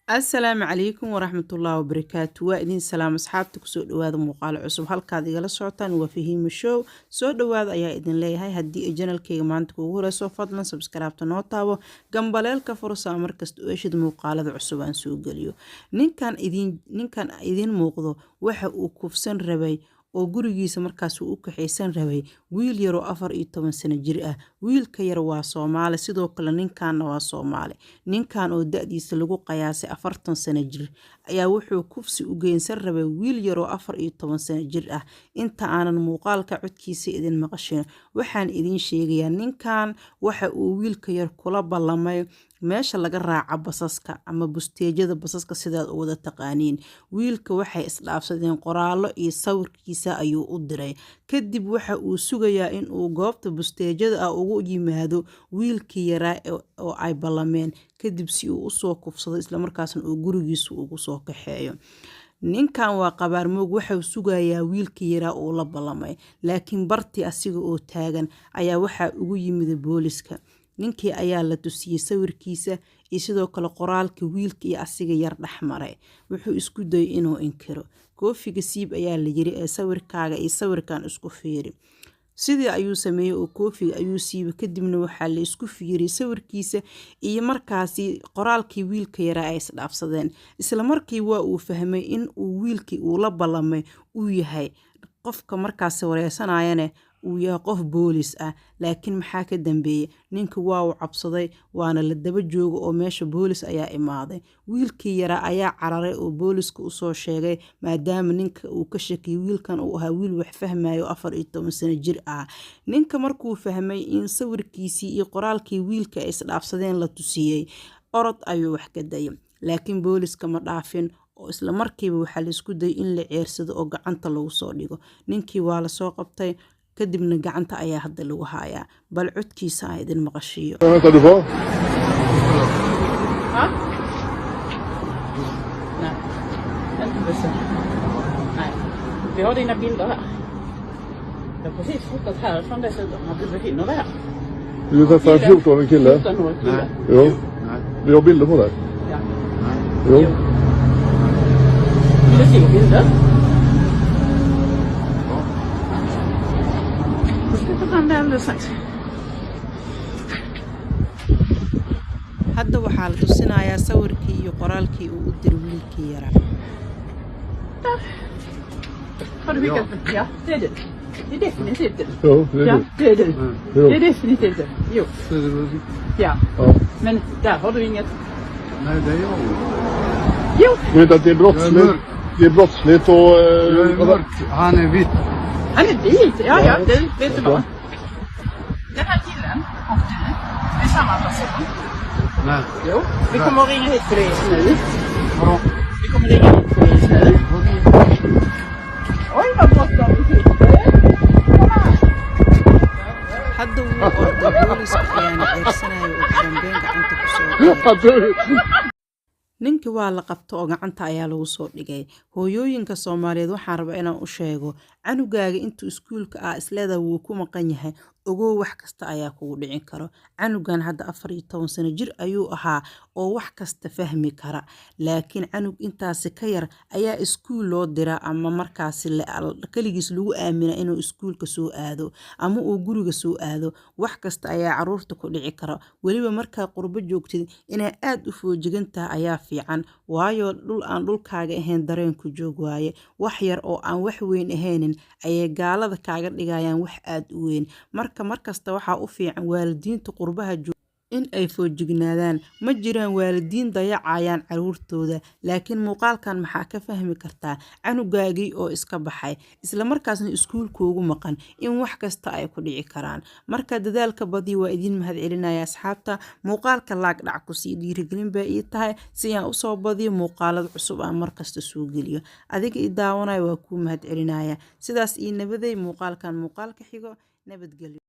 السلام عليكم ورحمة الله وبركاته وإذن سلام أصحابتك سو دواذا مقال عصب هالكاد إيغالا سوعتان وفيهيم الشو سو دواذا أيا إذن ليهاي هدي إجانال كيغا مانتك وغورا سو فضلا سبسكرايبتا نوتاو قنباليلكا فرصة مركز وإيشد مقالة عصبان سو قليو نين كان إذن موقضو وحا وكوفسن ربي oo gurigiisa markaas uu u kaxaysan rabay wiil yar oo 14 sano jir ah wiilka yar waa Soomaali sidoo kale ninkan waa Soomaali ninkan oo da'diisa lagu qiyaasay 40 sano jir ayaa wuxuu kufsi u geensan rabay wiil yar oo 14 sano jir ah inta aanan muuqaalka codkiisa idin maqashin waxaan idin sheegayaa ninkan waxa uu wiilka yar kula ballamay meesha laga raaca basaska ama busteejada basaska sidaad u wada taqaaniin wiilka waxay isdhaafsadeen qoraallo iyo sawirkiisa ayuu u diray kadib waxa uu sugayaa in uu goobta busteejada ah ugu yimaado wiilkii yaraa oo ay ballameen kadib si uu u soo kufsado isla markaasna uu gurigiisa ugu soo kaxeeyo ninkan waa qabaarmoog waxa uu sugayaa wiilkii yaraa oo la ballamay laakiin bartii asiga oo taagan ayaa waxa ugu yimid booliska ninkii ayaa la tusiyay sawirkiisa iyo sidoo kale qoraalka wiilka iyo asiga yar dhaxmaray wuxuu isku dayay inuu inkiro koofiga siib ayaa la yiri ee sawirkaaga iyo sawirkan isku fiiri sidii ayuu sameeyay oo koofiga ayuu siibay kadibna waxa la isku fiiriyay sawirkiisa iyo markaasi qoraalkii wiilka yar ay isdhaafsadeen isla markii waa uu fahmay in uu wiilkii uu la ballamay uu yahay qofka markaas wareysanayana uu yahay qof boolis ah laakiin maxaa ka dambeeyay ninka waa uu cabsaday waana la daba joogo oo meesha boolis ayaa imaaday wiilkii yara ayaa cararay oo booliska u soo sheegay maadaama ninka uu ka shakiyay wiilkan uu ahaa wiil wax fahmayo 14 sano jir ah ninka markuu fahmay in sawirkiisii iyo qoraalkii wiilka ay isdhaafsadeen la tusiyay orod ayuu wax ka dayay laakiin booliska ma dhaafin oo isla markiiba waxa la isku day in la ceersado oo gacanta lagu soo dhigo ninkii waa la soo qabtay kadibna gacanta ayaa hadda lagu haayaa bal codkiisa ay idin maqashiyo Vi har dina bilder här. Jag har precis fotat härifrån dessutom. Att du befinner dig här. Du träffar en 14-årig kille? 14-årig kille. Jo. Nej. Vi har bilder på dig. Ja. Jo. Vill du se bilder? Jag ska ta fram det alldeles strax. hadda waxaa la tusinayaa sawirkii iyo qoraalkii uu u diray wiilkii yara Har du skickat den? Ja, det är du. Det är definitivt du. Jo, det är Ja, du. det är du. Jo. Det är definitivt du. Jo. Ja. Ja. Men där har du inget. Nej, det är jag. Jo. Du vet att det är brottsligt. Det är brottsligt och... Jag är mörk. Han är vit. Han är vit. Ja, du, vet du Ja. vad? Den här killen och du är samma person. Nej. Jo. Vi kommer att ringa hit polis nu. Vadå? Vi kommer att ringa hit polis nu. Oj, vad bråttom vi fick. Kom här. hadda wuu orday booliska ayaana ceersanayo oo dambeyn gacanta ku soo dhigay ninkii waa la qabto oo gacanta ayaa lagu soo dhigay hooyooyinka Soomaaliyeed waxaan rabaa inaan u sheego canugaaga intuu iskuulka isleeda wuu ku maqan yahay ogow wax kasta ayaa kugu dhicin karo canugan hadda 14 sano jir ayuu ahaa oo wax kasta fahmi kara laakiin canug intaas ka yar ayaa iskuul loo diraa ama markaas kaligiis lagu aamina inuu iskuulka soo aado ama uu guriga soo aado wax kasta ayaa caruurta ku dhici kara waliba markaa qurbo joogtid inay aad u foojigantaa ayaa fiican waayo dhul aan dhulkaaga ahayn dareen ku joog waaye wax yar oo aan wax weyn ahaynin ayay gaalada kaaga dhigayaan wax aad u weyn markasta waxa u fiican waalidiinta qurbaha in ay foojignaadaan ma jiraan waalidiin dayacayaan caruurtooda laakiin muuqaalkan maxaa ka fahmi kartaa canugaagii oo iska baxay isla markaasna iskuulkoogu maqan in wax kasta ay ku dhici karaan marka dadaalka badi waa idin mahad celinaya asxaabta muuqaalka laag dhac ku sii dhiirigelin baa ii tahay si aan u soo badiyo muuqaalada cusub aan markasta soo geliyo adiga i daawanaya waa ku mahad celinaya sidaas ii nabaday muuqaalkan muuqaalka xigo nabadgelyo